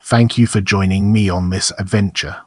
Thank you for joining me on this adventure.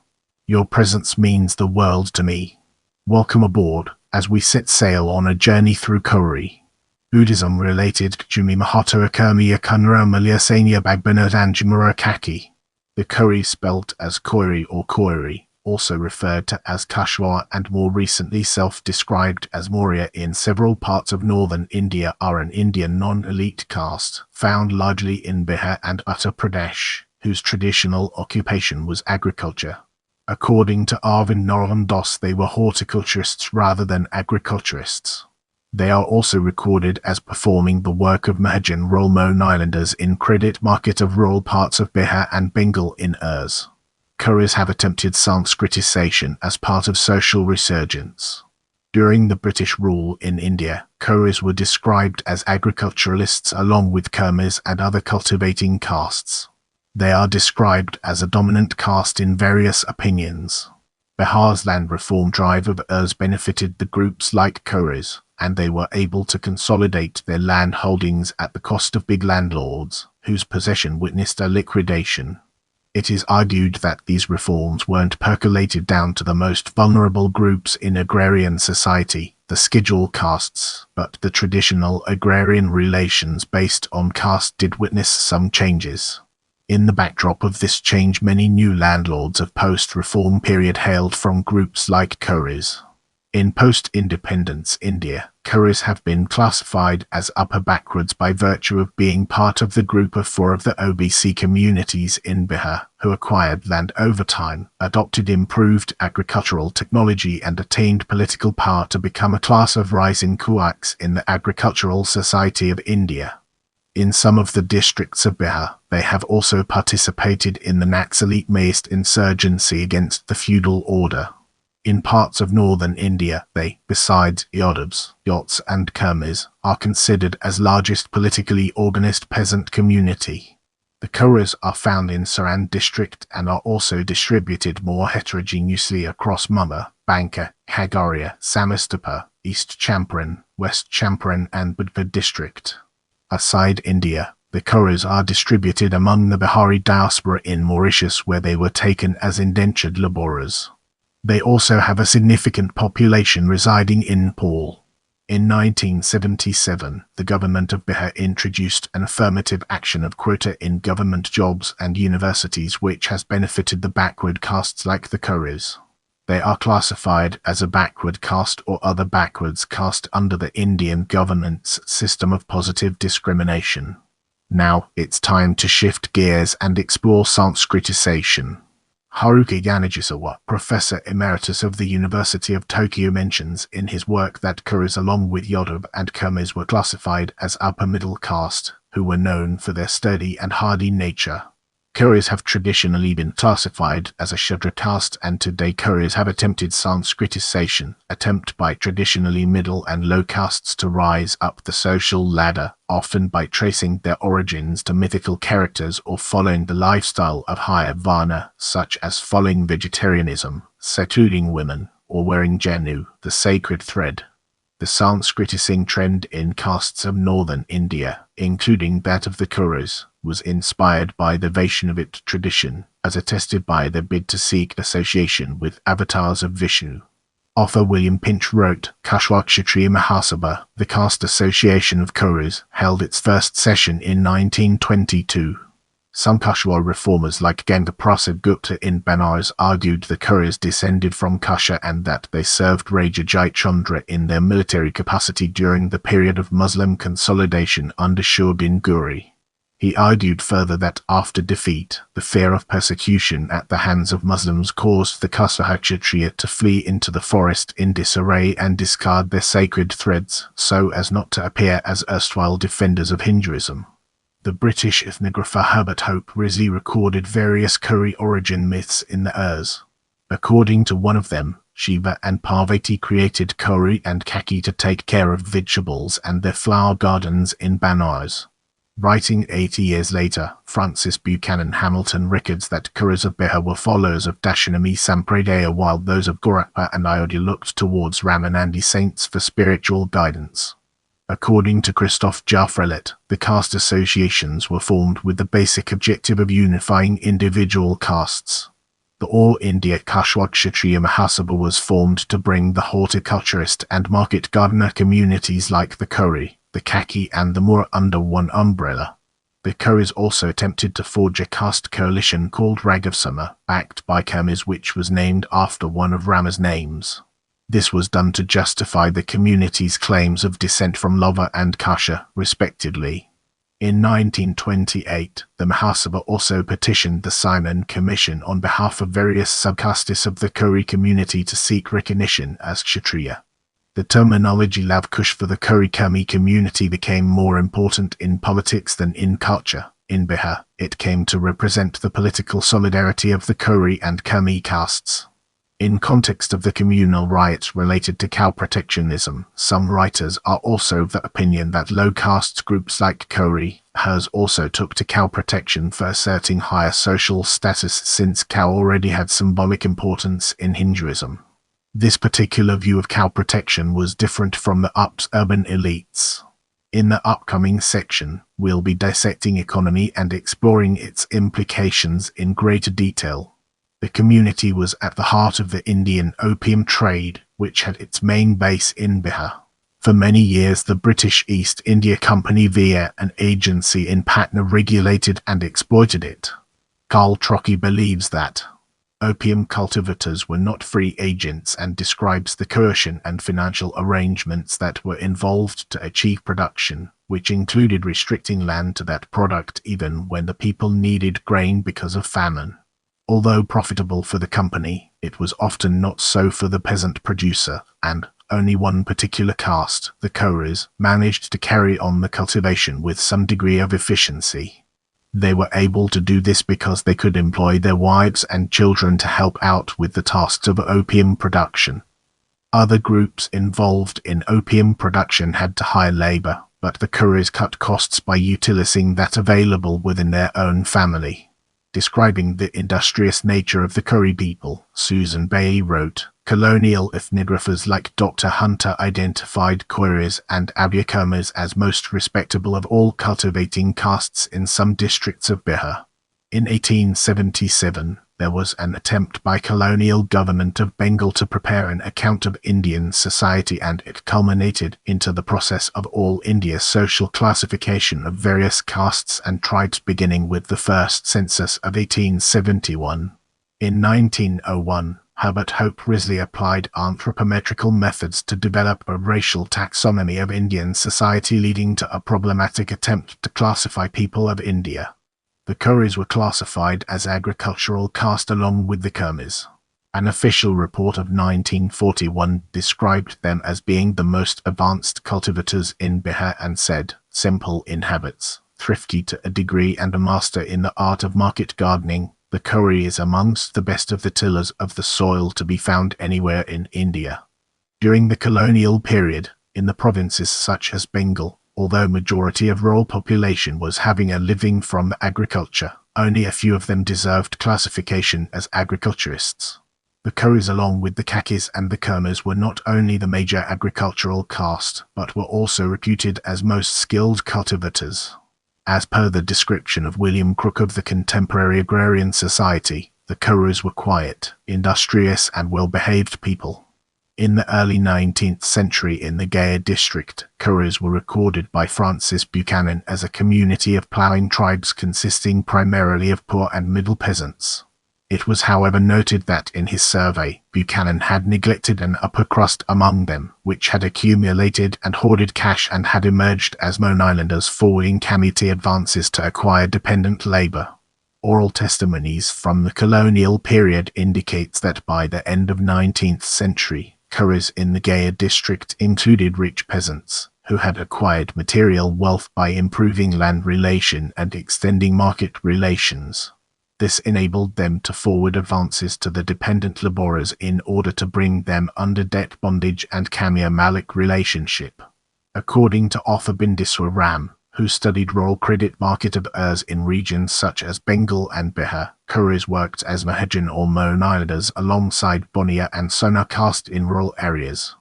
Your presence means the world to me. Welcome aboard as we set sail on a journey through Koeri. Buddhism-related Kudumi Mahato Kurmi Kunjra Maurya Saini Baghban Dangi Murao Kachhi. The Koeri, spelt as Koiri or Koiri, also referred to as Kushwaha and more recently self-described as Maurya in several parts of northern India, are an Indian non-elite caste found largely in Bihar and Uttar Pradesh, whose traditional occupation was agriculture. According to Arvind Narayan, they were horticulturists rather than agriculturists. They are also recorded as performing the work of Mahajan rural moneylenders in credit market of rural parts of Bihar and Bengal in Urs. Koeris have attempted Sanskritisation as part of social resurgence. During the British rule in India, Koeris were described as agriculturalists along with Kurmis and other cultivating castes. They are described as a dominant caste in various opinions. Bihar's land reform drive of Urs benefited the groups like Koeris, and they were able to consolidate their land holdings at the cost of big landlords, whose possession witnessed a liquidation. It is argued that these reforms weren't percolated down to the most vulnerable groups in agrarian society, the scheduled castes, but the traditional agrarian relations based on caste did witness some changes. In the backdrop of this change, many new landlords of post-reform period hailed from groups like Koeris. In post-independence India, Koeris have been classified as upper backwards by virtue of being part of the group of 4 of the OBC communities in Bihar, who acquired land over time, adopted improved agricultural technology and attained political power to become a class of rising coax in the agricultural society of India. In some of the districts of Bihar, they have also participated in the Naxalite-based insurgency against the feudal order. In parts of northern India, they, besides Yadavs, Yots and Kurmis, are considered as largest politically organized peasant community. The Koeris are found in Saran district and are also distributed more heterogeneously across Mumbai, Banka, Khagaria, Samastipur, East Champaran, West Champaran and Baghban district. Aside India, the Koeris are distributed among the Bihari diaspora in Mauritius, where they were taken as indentured laborers. They also have a significant population residing in Nepal. In 1977, the government of Bihar introduced an affirmative action of quota in government jobs and universities, which has benefited the backward castes like the Koeris. They are classified as a backward caste or other backwards caste under the Indian government's system of positive discrimination. Now, it's time to shift gears and explore Sanskritisation. Haruki Yanagisawa, Professor Emeritus of the University of Tokyo, mentions in his work that Koeris along with Yadav and Kurmis were classified as upper middle caste, who were known for their sturdy and hardy nature. Koeris have traditionally been classified as a Shudra caste, and today Koeris have attempted Sanskritisation, attempt by traditionally middle and low castes to rise up the social ladder, often by tracing their origins to mythical characters or following the lifestyle of higher varna, such as following vegetarianism, secluding women, or wearing janu, the sacred thread. The Sanskritising trend in castes of northern India, including that of the Koeris, was inspired by the Vaishnavite tradition, as attested by their bid to seek association with avatars of Vishnu. Author William Pinch wrote, Kushwaha Kshatriya Mahasabha, the caste association of Koeris, held its first session in 1922. Some Kushwaha reformers like Ganga Prasad Gupta in Banaras argued the Koeris descended from Kusha and that they served Raja Jayachandra in their military capacity during the period of Muslim consolidation under Shah bin Guri. He argued further that after defeat, the fear of persecution at the hands of Muslims caused the Kushwaha Kshatriya to flee into the forest in disarray and discard their sacred threads, so as not to appear as erstwhile defenders of Hinduism. The British ethnographer Herbert Hope Risley recorded various Koeri origin myths in the Urs. According to one of them, Shiva and Parvati created Koiri and Kachhi to take care of vegetables and their flower gardens in Banaras. Writing 80 years later, Francis Buchanan Hamilton records that Koeris of Bihar were followers of Dashanami Sampradaya, while those of Gorapa and Ayodhya looked towards Ramanandi saints for spiritual guidance. According to Christophe Jaffrelet, the caste associations were formed with the basic objective of unifying individual castes. The All India Kushwaha Kshatriya Mahasabha was formed to bring the horticulturist and market gardener communities like the Koeri, the Kachhi and the Murao under one umbrella. The Koeris also attempted to forge a caste coalition called Raghavsama, backed by Kurmis, which was named after one of Rama's names. This was done to justify the community's claims of descent from Lava and Kasha, respectively. In 1928, the Mahasabha also petitioned the Simon Commission on behalf of various subcastes of the Koeri community to seek recognition as Kshatriya. The terminology Lavkush for the Koeri Kurmi community became more important in politics than in culture. In Bihar, it came to represent the political solidarity of the Koeri and Kurmi castes. In context of the communal riots related to cow protectionism, some writers are also of the opinion that low caste groups like Koeri has also took to cow protection for asserting higher social status, since cow already had symbolic importance in Hinduism. This particular view of cow protection was different from the urban elites. In the upcoming section, we'll be dissecting economy and exploring its implications in greater detail. The community was at the heart of the Indian opium trade, which had its main base in Bihar. For many years, the British East India Company via an agency in Patna regulated and exploited it. Karl Trocky believes that opium cultivators were not free agents and describes the coercion and financial arrangements that were involved to achieve production, which included restricting land to that product even when the people needed grain because of famine. Although profitable for the company, it was often not so for the peasant producer, and only one particular caste, the Koeris, managed to carry on the cultivation with some degree of efficiency. They were able to do this because they could employ their wives and children to help out with the tasks of opium production. Other groups involved in opium production had to hire labor, but the Koeris cut costs by utilizing that available within their own family. Describing the industrious nature of the Koeri people, Susan Bay wrote, colonial ethnographers like Dr. Hunter identified Koeris and Kurmis as most respectable of all cultivating castes in some districts of Bihar. In 1877, there was an attempt by colonial government of Bengal to prepare an account of Indian society, and it culminated into the process of all India social classification of various castes and tribes, beginning with the first census of 1871. In 1901, Herbert Hope Risley applied anthropometrical methods to develop a racial taxonomy of Indian society, leading to a problematic attempt to classify people of India. The Koeris were classified as agricultural caste along with the Kurmis. An official report of 1941 described them as being the most advanced cultivators in Bihar and said, simple in habits, thrifty to a degree and a master in the art of market gardening, the Koeri is amongst the best of the tillers of the soil to be found anywhere in India. During the colonial period, in the provinces such as Bengal, although majority of rural population was having a living from agriculture, only a few of them deserved classification as agriculturists. The Koeris along with the Kachhis and the Kurmis were not only the major agricultural caste, but were also reputed as most skilled cultivators. As per the description of William Crook of the Contemporary Agrarian Society, the Koeris were quiet, industrious and well-behaved people. In the early 19th century in the Gaya district, Koeris were recorded by Francis Buchanan as a community of ploughing tribes consisting primarily of poor and middle peasants. It was however noted that in his survey, Buchanan had neglected an upper crust among them, which had accumulated and hoarded cash and had emerged as moneylenders following committee advances to acquire dependent labor. Oral testimonies from the colonial period indicates that by the end of 19th century, Koeris in the Gaya district included rich peasants, who had acquired material wealth by improving land relation and extending market relations. This enabled them to forward advances to the dependent laborers in order to bring them under debt bondage and Kamya Malik relationship. According to author Bindiswa Ram, who studied rural credit market of heirs in regions such as Bengal and Bihar, Koeris worked as Mahajan or moneylenders alongside Bonia and Sona caste in rural areas.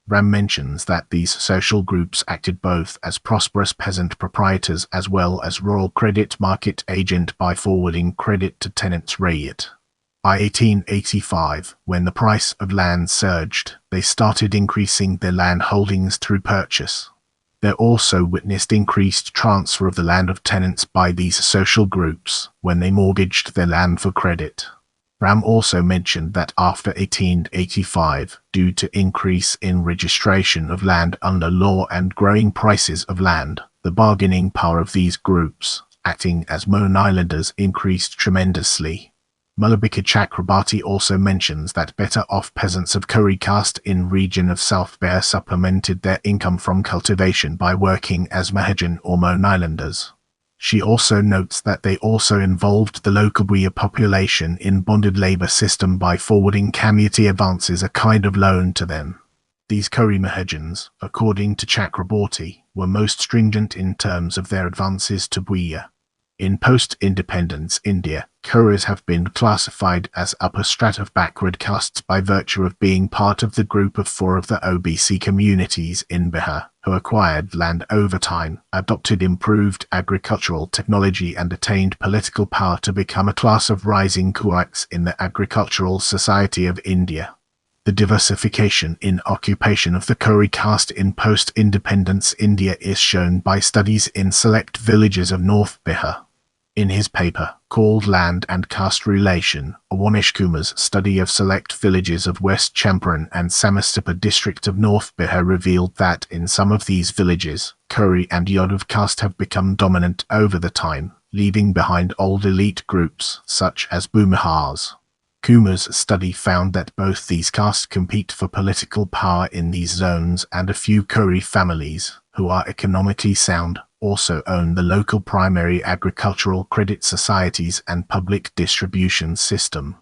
Ram mentions that these social groups acted both as prosperous peasant proprietors as well as rural credit market agent by forwarding credit to tenants rayet. By 1885, when the price of land surged, they started increasing their land holdings through purchase. They also witnessed increased transfer of the land of tenants by these social groups when they mortgaged their land for credit. Ram also mentioned that after 1885, due to increase in registration of land under law and growing prices of land, the bargaining power of these groups, acting as moneylenders, increased tremendously. Mulabika Chakrabarti also mentions that better-off peasants of Koeri caste in region of South Bihar supplemented their income from cultivation by working as Mahajan or moneylenders. She also notes that they also involved the local Buya population in bonded labor system by forwarding community advances, a kind of loan to them. These Koeri Mahajans, according to Chakraborty, were most stringent in terms of their advances to Buya. In post-independence India, Koeris have been classified as upper strata of backward castes by virtue of being part of the group of 4 of the OBC communities in Bihar, who acquired land over time, adopted improved agricultural technology and attained political power to become a class of rising Koeriks in the agricultural society of India. The diversification in occupation of the Koeri caste in post-independence India is shown by studies in select villages of North Bihar. In his paper, called Land and Caste Relation, Awanish Kumar's study of select villages of West Champaran and Samastipur district of North Bihar revealed that in some of these villages, Koeri and Yadav caste have become dominant over the time, leaving behind old elite groups such as Bhumihars. Kumar's study found that both these castes compete for political power in these zones, and a few Koeri families, who are economically sound, also own the local primary agricultural credit societies and public distribution system.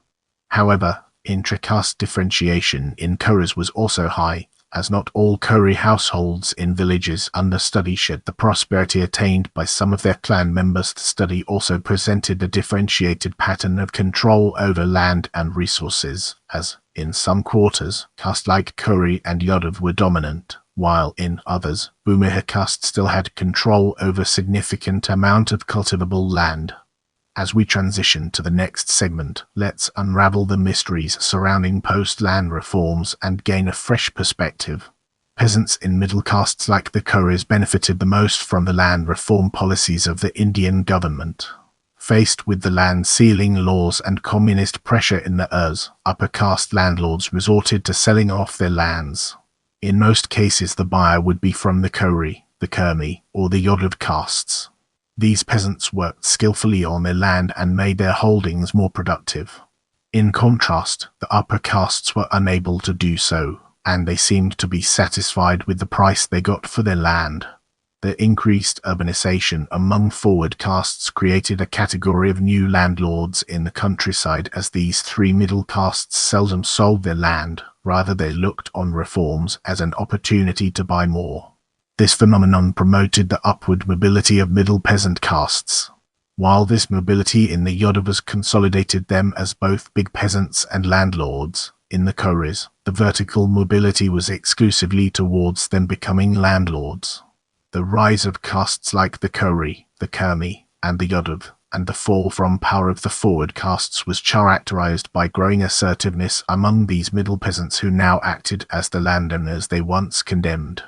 However, intra-caste differentiation in Koeris was also high, as not all Koeri households in villages under study shared the prosperity attained by some of their clan members. The study also presented a differentiated pattern of control over land and resources, as, in some quarters, castes like Koeri and Yadav were dominant, while in others, Bhumihar caste still had control over significant amount of cultivable land. As we transition to the next segment, let's unravel the mysteries surrounding post-land reforms and gain a fresh perspective. Peasants in middle castes like the Koeris benefited the most from the land reform policies of the Indian government. Faced with the land sealing laws and communist pressure in the Urs, upper caste landlords resorted to selling off their lands. In most cases the buyer would be from the Koeri, the Kurmi, or the Yadav castes. These peasants worked skillfully on their land and made their holdings more productive. In contrast, the upper castes were unable to do so, and they seemed to be satisfied with the price they got for their land. The increased urbanization among forward castes created a category of new landlords in the countryside, as these 3 middle castes seldom sold their land. Rather, they looked on reforms as an opportunity to buy more. This phenomenon promoted the upward mobility of middle peasant castes. While this mobility in the Yadavas consolidated them as both big peasants and landlords, in the Koeris, the vertical mobility was exclusively towards them becoming landlords. The rise of castes like the Koeri, the Kurmi, and the Yadav, and the fall from power of the forward castes was characterized by growing assertiveness among these middle peasants who now acted as the landowners they once condemned.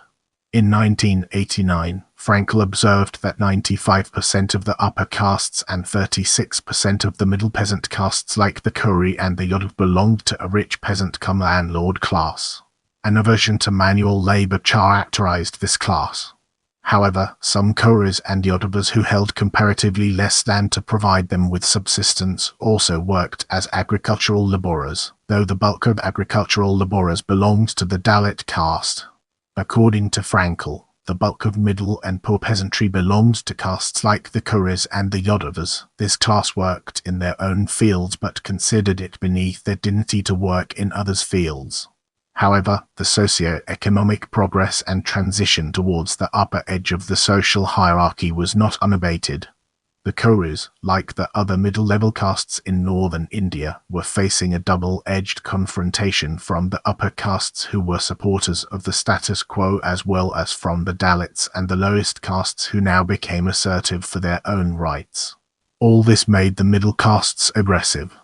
In 1989, Frankel observed that 95% of the upper castes and 36% of the middle peasant castes like the Koeri and the Yadav belonged to a rich peasant-cum-landlord class. An aversion to manual labor characterized this class. However, some Koeris and Yadavas who held comparatively less land to provide them with subsistence also worked as agricultural laborers, though the bulk of agricultural laborers belonged to the Dalit caste. According to Frankel, the bulk of middle and poor peasantry belonged to castes like the Koeris and the Yadavas. This class worked in their own fields but considered it beneath their dignity to work in others' fields. However, the socio-economic progress and transition towards the upper edge of the social hierarchy was not unabated. The Koeris, like the other middle-level castes in northern India, were facing a double-edged confrontation from the upper castes who were supporters of the status quo, as well as from the Dalits and the lowest castes who now became assertive for their own rights. All this made the middle castes aggressive.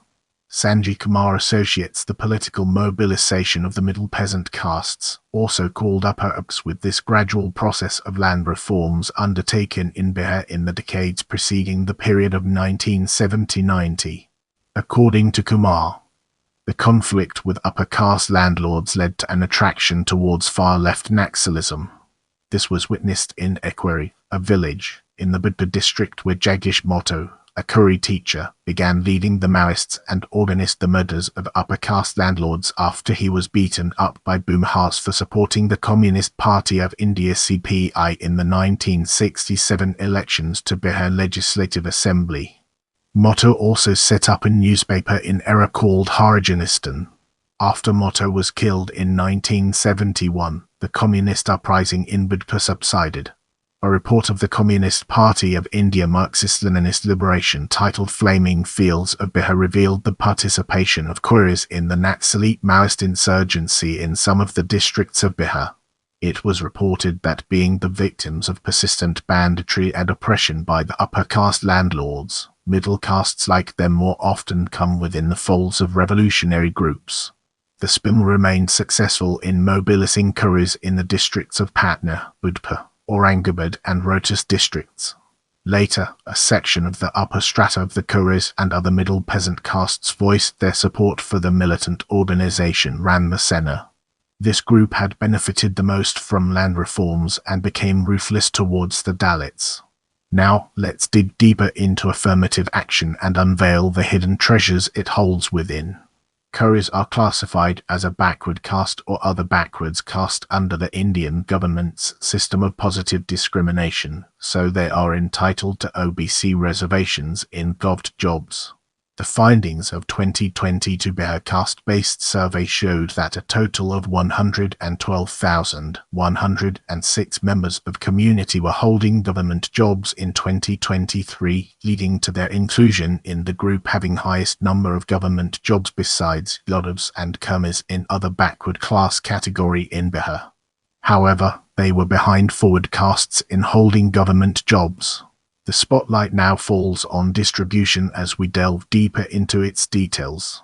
Sanjay Kumar associates the political mobilization of the middle peasant castes, also called upper ups, with this gradual process of land reforms undertaken in Bihar in the decades preceding the period of 1970-90. According to Kumar, the conflict with upper caste landlords led to an attraction towards far-left Naxalism. This was witnessed in Koeri, a village in the Buddha district where Jagdish Mahato, a Koeri teacher, began leading the Maoists and organized the murders of upper caste landlords after he was beaten up by boomers for supporting the Communist Party of India (CPI) in the 1967 elections to Bihar Legislative Assembly. Mahato also set up a newspaper in Era called Harijanistan. After Mahato was killed in 1971, the communist uprising in Buddha subsided. A report of the Communist Party of India Marxist-Leninist Liberation titled Flaming Fields of Bihar revealed the participation of Koiris in the Naxalite Maoist insurgency in some of the districts of Bihar. It was reported that, being the victims of persistent banditry and oppression by the upper caste landlords, middle castes like them more often come within the folds of revolutionary groups. The SPIM remained successful in mobilizing Koiris in the districts of Patna, Budhpur, Aurangabad and Rohtas districts. Later, a section of the upper strata of the Koeris and other middle peasant castes voiced their support for the militant organization Ranma Sena. This group had benefited the most from land reforms and became ruthless towards the Dalits. Now, let's dig deeper into affirmative action and unveil the hidden treasures it holds within. Koeris are classified as a backward caste or other backwards caste under the Indian government's system of positive discrimination, so they are entitled to OBC reservations in government jobs. The findings of 2022 Bihar caste-based survey showed that a total of 112,106 members of community were holding government jobs in 2023, leading to their inclusion in the group having highest number of government jobs besides Yadavs and Kurmis in other backward class category in Bihar. However, they were behind forward castes in holding government jobs. The spotlight now falls on distribution as we delve deeper into its details.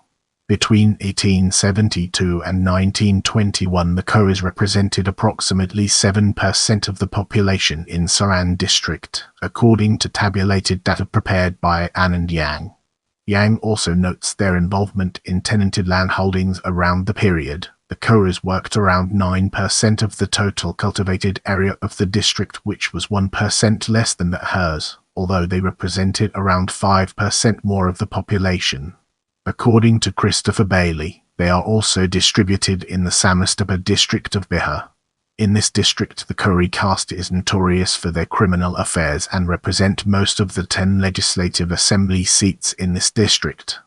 Between 1872 and 1921, the Koeris represented approximately 7% of the population in Saran district, according to tabulated data prepared by Anand Yang. Yang also notes their involvement in tenanted land holdings around the period. The Koeris worked around 9% of the total cultivated area of the district, which was 1% less than the hers, although they represented around 5% more of the population. According to Christopher Bailey, they are also distributed in the Samastipur district of Bihar. In this district, the Koeri caste is notorious for their criminal affairs and represent most of the 10 legislative assembly seats in this district.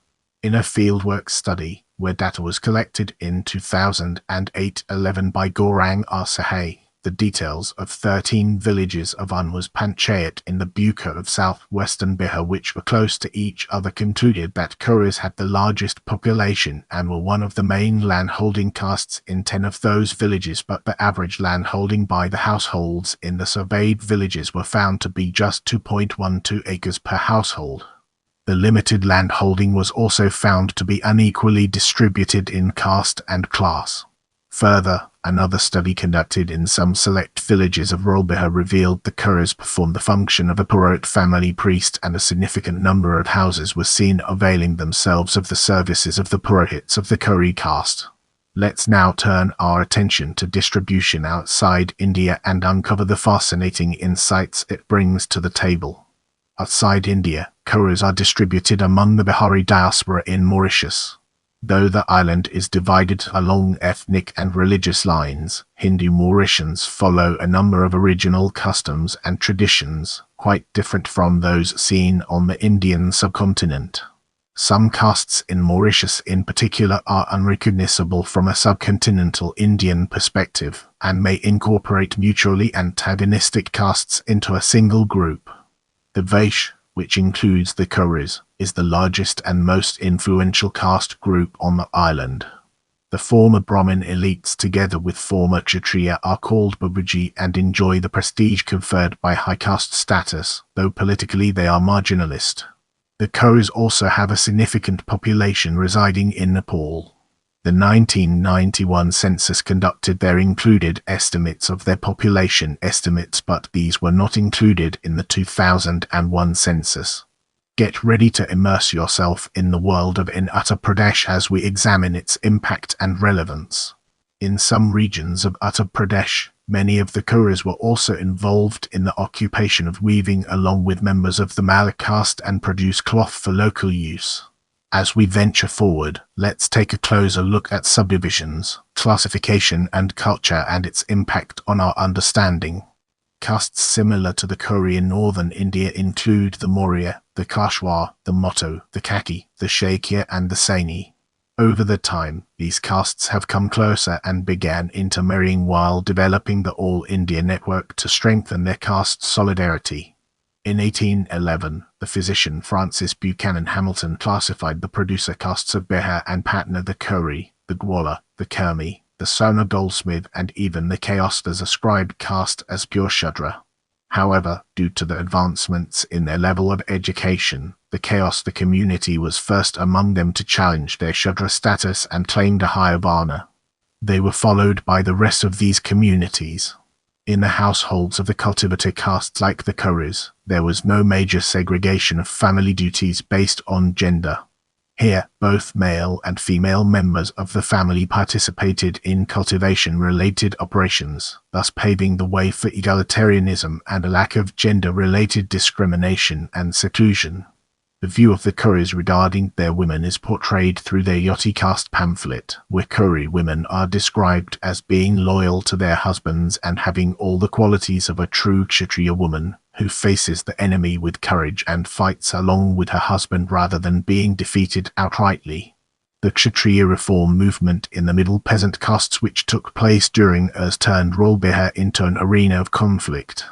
In a fieldwork study, where data was collected in 2008-11 by Gaurang R. Sahai, the details of 13 villages of Unwas Panchayat in the Buka of southwestern Bihar, which were close to each other, concluded that Koeris had the largest population and were one of the main landholding castes in 10 of those villages, but the average landholding by the households in the surveyed villages were found to be just 2.12 acres per household. The limited landholding was also found to be unequally distributed in caste and class. Further, another study conducted in some select villages of rural Bihar revealed the Koeris performed the function of a Purohit family priest, and a significant number of houses were seen availing themselves of the services of the Purohits of the Koeri caste. Let's now turn our attention to distribution outside India and uncover the fascinating insights it brings to the table. Outside India, Koeris are distributed among the Bihari diaspora in Mauritius. Though the island is divided along ethnic and religious lines, Hindu Mauritians follow a number of original customs and traditions, quite different from those seen on the Indian subcontinent. Some castes in Mauritius in particular are unrecognizable from a subcontinental Indian perspective, and may incorporate mutually antagonistic castes into a single group. The Vaishya, which includes the Koeris, is the largest and most influential caste group on the island. The former Brahmin elites together with former Kshatriya are called Babuji and enjoy the prestige conferred by high caste status, though politically they are marginalist. The Koeris also have a significant population residing in Nepal. The 1991 census conducted there included estimates of their population estimates, but these were not included in the 2001 census. Get ready to immerse yourself in the world of Uttar Pradesh as we examine its impact and relevance. In some regions of Uttar Pradesh, many of the Koeris were also involved in the occupation of weaving along with members of the Malay caste and produce cloth for local use. As we venture forward, let's take a closer look at subdivisions, classification and culture and its impact on our understanding. Castes similar to the Koeri in northern India include the Maurya, the Kushwaha, the Mahato, the Kachhi, the Shakya and the Saini. Over the time, these castes have come closer and began intermarrying while developing the All India network to strengthen their caste solidarity. In 1811, the physician Francis Buchanan Hamilton classified the producer castes of Bihar and Patna, the Koeri, the Gwala, the Kurmi, the Sona goldsmith and even the caste as ascribed caste as pure Shudra. However, due to the advancements in their level of education, the community was first among them to challenge their Shudra status and claimed a higher varna. They were followed by the rest of these communities. In the households of the cultivating castes like the Koeris, there was no major segregation of family duties based on gender. Here, both male and female members of the family participated in cultivation-related operations, thus paving the way for egalitarianism and a lack of gender-related discrimination and seclusion. The view of the Koeris regarding their women is portrayed through their Yoti caste pamphlet, where Koeri women are described as being loyal to their husbands and having all the qualities of a true Kshatriya woman, who faces the enemy with courage and fights along with her husband rather than being defeated outrightly. The Kshatriya reform movement in the middle peasant castes which took place during Urs turned rural Bihar into an arena of conflict.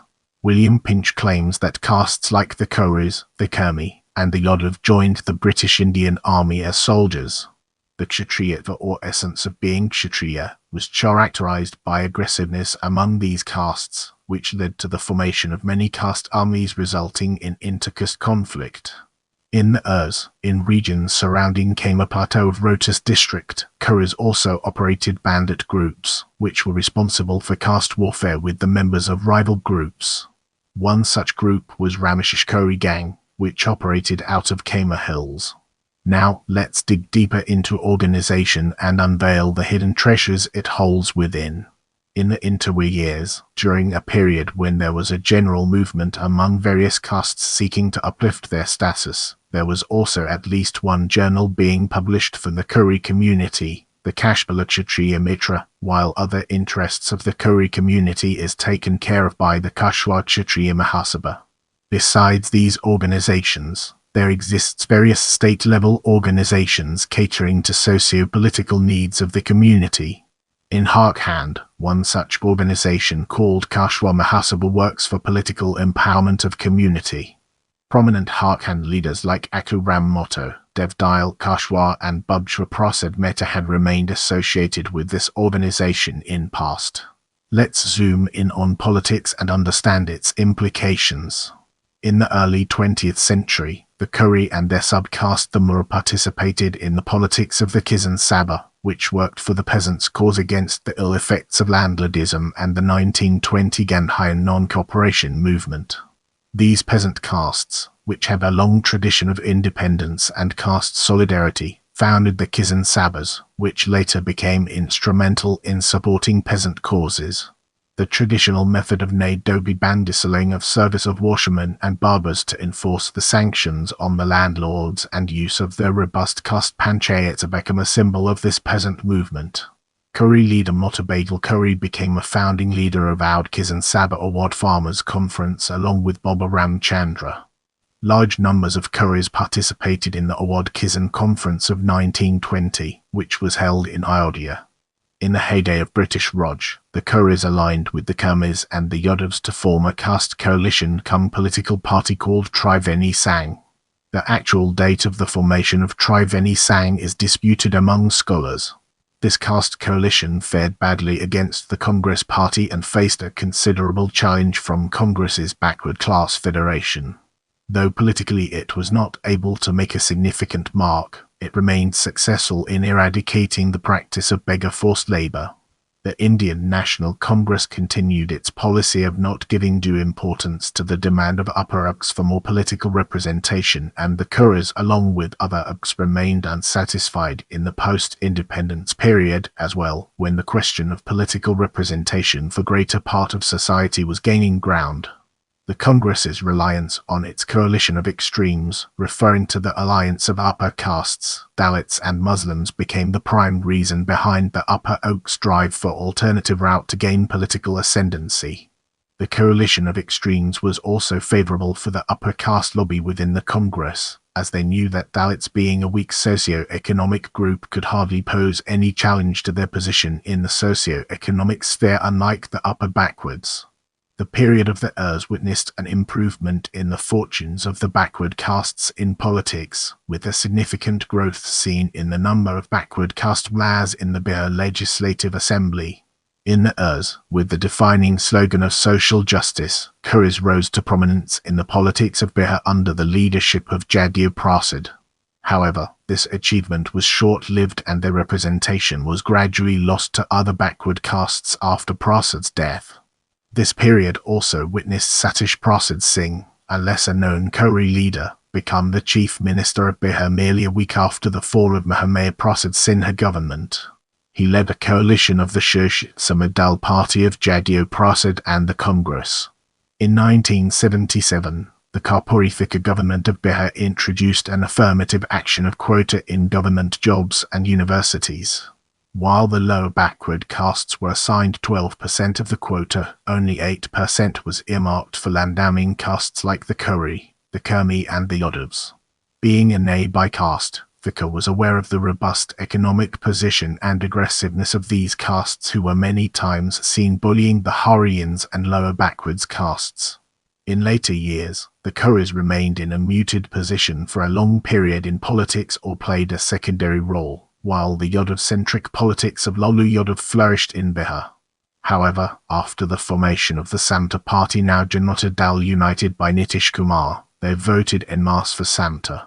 William Pinch claims that castes like the Koeris, the Kurmi, and the Yadav joined the British Indian Army as soldiers. The Kshatriya, or essence of being Kshatriya, was characterized by aggressiveness among these castes, which led to the formation of many caste armies resulting in inter-caste conflict. In the Urs, in regions surrounding Mahato of Rohtas district, Koeris also operated bandit groups, which were responsible for caste warfare with the members of rival groups. One such group was Ramashish Koeri gang, which operated out of Kama Hills. Now, let's dig deeper into organization and unveil the hidden treasures it holds within. In the interwar years, during a period when there was a general movement among various castes seeking to uplift their status, there was also at least one journal being published for the Koeri community, the Kashbala Kshatriya Mitra, while other interests of the Koeri community is taken care of by the Kushwaha Kshatriya Mahasabha. Besides these organizations, there exists various state-level organizations catering to socio-political needs of the community. In Jharkhand, one such organization called Kushwaha Mahasabha works for political empowerment of community. Prominent Jharkhand leaders like Akuram Mahato, Devdayal Kushwaha and Bubchwa Prasad Mehta had remained associated with this organization in past. Let's zoom in on politics and understand its implications. In the early 20th century, the Koeri and their subcaste the Murao participated in the politics of the Kisan Sabha, which worked for the peasants' cause against the ill effects of landlordism and the 1920 Gandhian non-cooperation movement. These peasant castes, which have a long tradition of independence and caste solidarity, founded the Kisan Sabhas, which later became instrumental in supporting peasant causes. The traditional method of Nadobi bandisaling of service of washermen and barbers to enforce the sanctions on the landlords and use of their robust caste panchayats became a symbol of this peasant movement. Koeri leader Motabadal Koeri became a founding leader of Oud Kisan Sabha Awad Farmers Conference along with Baba Ram Chandra. Large numbers of Koeris participated in the Awad Kisan Conference of 1920, which was held in Ayodhya. In the heyday of British Raj, the Koeris aligned with the Kurmis and the Yadavs to form a caste coalition cum political party called Triveni Sangh. The actual date of the formation of Triveni Sangh is disputed among scholars. This caste coalition fared badly against the Congress party and faced a considerable challenge from Congress's backward class federation. Though politically it was not able to make a significant mark, it remained successful in eradicating the practice of beggar forced labor. The Indian National Congress continued its policy of not giving due importance to the demand of upper castes for more political representation, and the Koeris, along with other castes, remained unsatisfied in the post-independence period as well, when the question of political representation for greater part of society was gaining ground. The Congress's reliance on its coalition of extremes, referring to the alliance of upper castes, Dalits and Muslims, became the prime reason behind the upper oaks' drive for alternative route to gain political ascendancy. The coalition of extremes was also favorable for the upper caste lobby within the Congress, as they knew that Dalits, being a weak socio-economic group, could hardly pose any challenge to their position in the socio-economic sphere, unlike the upper backwards. The period of the Ers witnessed an improvement in the fortunes of the backward castes in politics, with a significant growth seen in the number of backward caste mayors in the Bihar Legislative Assembly. In the Ers, with the defining slogan of social justice, Koeris rose to prominence in the politics of Bihar under the leadership of Jadyu Prasad. However, this achievement was short-lived and their representation was gradually lost to other backward castes after Prasad's death. This period also witnessed Satish Prasad Singh, a lesser-known Koeri leader, become the chief minister of Bihar merely a week after the fall of Mahamaya Prasad Sinha government. He led a coalition of the Shashit Samadal party of Jadyu Prasad and the Congress. In 1977, the Karpurithika government of Bihar introduced an affirmative action of quota in government jobs and universities. While the lower backward castes were assigned 12% of the quota, only 8% was earmarked for landowning castes like the Koeri, the Kurmi and the Yadavs. Being a nearby caste, Thika was aware of the robust economic position and aggressiveness of these castes, who were many times seen bullying the Haryans and lower backwards castes. In later years, the Koeris remained in a muted position for a long period in politics or played a secondary role, while the Yadav-centric politics of Lalu Yadav flourished in Bihar. However, after the formation of the Samta party, now Janata Dal united by Nitish Kumar, they voted en masse for Samta.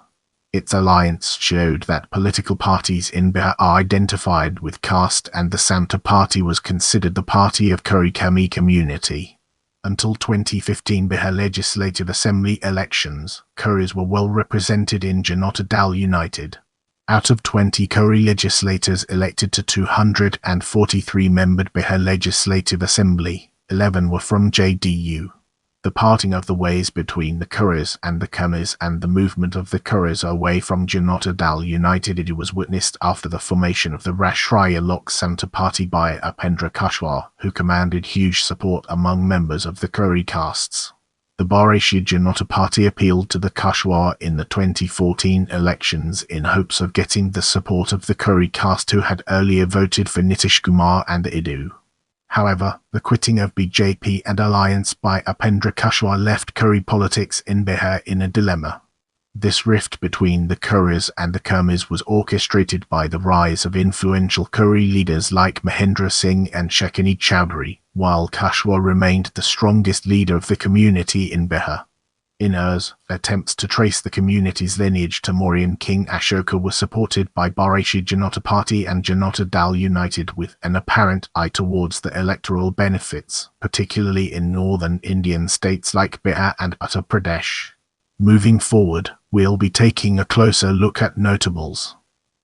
Its alliance showed that political parties in Bihar are identified with caste, and the Samta party was considered the party of Koeri Kurmi community. Until 2015 Bihar Legislative Assembly elections, Koeris were well represented in Janata Dal United. Out of 20 Koeri legislators elected to 243-membered Bihar Legislative Assembly, 11 were from JDU. The parting of the ways between the Koeris and the Kurmis and the movement of the Koeris away from Janata Dal United was witnessed after the formation of the Rashtriya Lok Samta party by Upendra Kushwaha, who commanded huge support among members of the Koeri castes. The Bharatiya Janata Party appealed to the Kushwaha in the 2014 elections in hopes of getting the support of the Koeri caste, who had earlier voted for Nitish Kumar and Idu. However, the quitting of BJP and alliance by Upendra Kushwaha left Koeri politics in Bihar in a dilemma. This rift between the Koeris and the Kurmis was orchestrated by the rise of influential Koeri leaders like Mahendra Singh and Shakini Chowdhury, while Kushwaha remained the strongest leader of the community in Bihar. In Ers, attempts to trace the community's lineage to Mauryan King Ashoka were supported by Bharatiya Janata Party and Janata Dal United, with an apparent eye towards the electoral benefits, particularly in northern Indian states like Bihar and Uttar Pradesh. Moving forward, we'll be taking a closer look at notables.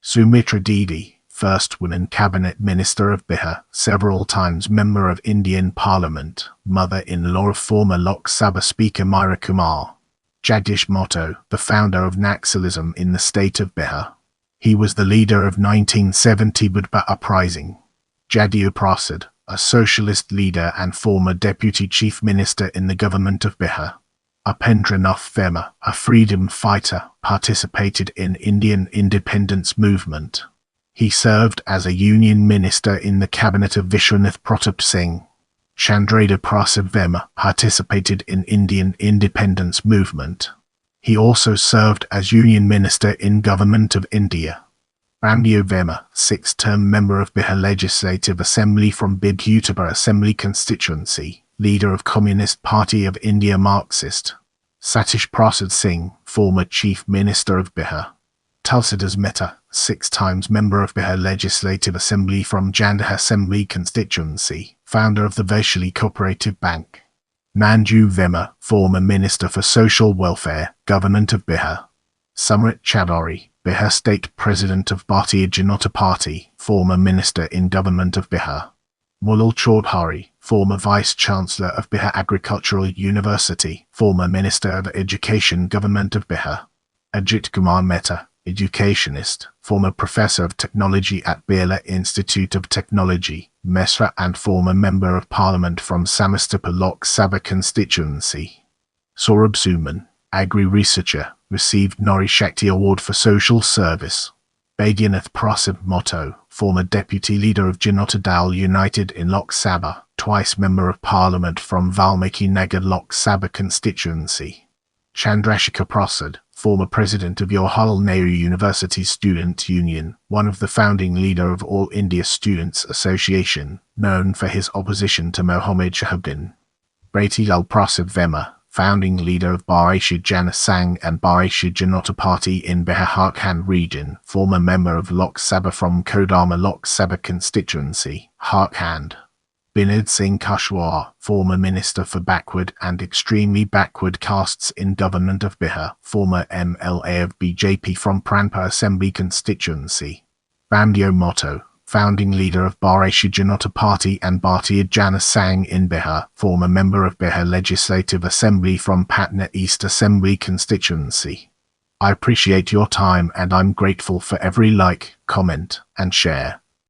Sumitra Devi, first woman cabinet minister of Bihar, several times member of Indian Parliament, mother-in-law of former Lok Sabha Speaker Meera Kumar. Jagdish Mahato, the founder of Naxalism in the state of Bihar. He was the leader of 1970 Budva uprising. Jadyu Prasad, a socialist leader and former deputy chief minister in the government of Bihar. Upendra Nath Verma, a freedom fighter, participated in Indian independence movement. He served as a union minister in the cabinet of Vishwanath Pratap Singh. Chandrada Prasad Verma participated in Indian independence movement. He also served as union minister in Government of India. Ramdeo Verma, 6th-term member of Bihar Legislative Assembly from Bidhutapur Assembly constituency, leader of Communist Party of India Marxist. Satish Prasad Singh, former Chief Minister of Bihar. Tulsidas Mehta, 6 times member of Bihar Legislative Assembly from Jandhar Assembly constituency, founder of the Vaishali Cooperative Bank. Manju Verma, former Minister for Social Welfare, Government of Bihar. Samrit Chaudhary, Bihar State President of Bharatiya Janata Party, former Minister in Government of Bihar. Mulal Chaudhary, former Vice-Chancellor of Bihar Agricultural University, former Minister of Education, Government of Bihar. Ajit Kumar Mehta, educationist, former Professor of Technology at Birla Institute of Technology, Mesra, and former Member of Parliament from Samastipur Lok Sabha constituency. Saurabh Suman, agri-researcher, received Nari Shakti Award for Social Service. Baidyanath Prasad Mahato, former Deputy Leader of Janata Dal United in Lok Sabha, twice Member of Parliament from Valmiki Nagar Lok Sabha constituency. Chandrasekhar Prasad, former President of Jawaharlal Nehru University Student Union, one of the founding leader of All India Students Association, known for his opposition to Mohammad Shahabuddin. Baitilal Prasad Verma, founding leader of Bharatiya Janata Sangh and Bharatiya Janata Party in Bihar Jharkhand region, former member of Lok Sabha from Kodama Lok Sabha constituency, Jharkhand. Binod Singh Kushwaha, former Minister for Backward and Extremely Backward Castes in Government of Bihar, former MLA of BJP from Pranpur Assembly constituency. Ramdeo Mahato, founding leader of Bharatiya Janata Party and Bharatiya Janata Sangh in Bihar, former member of Bihar Legislative Assembly from Patna East Assembly constituency. I appreciate your time and I'm grateful for every like, comment, and share.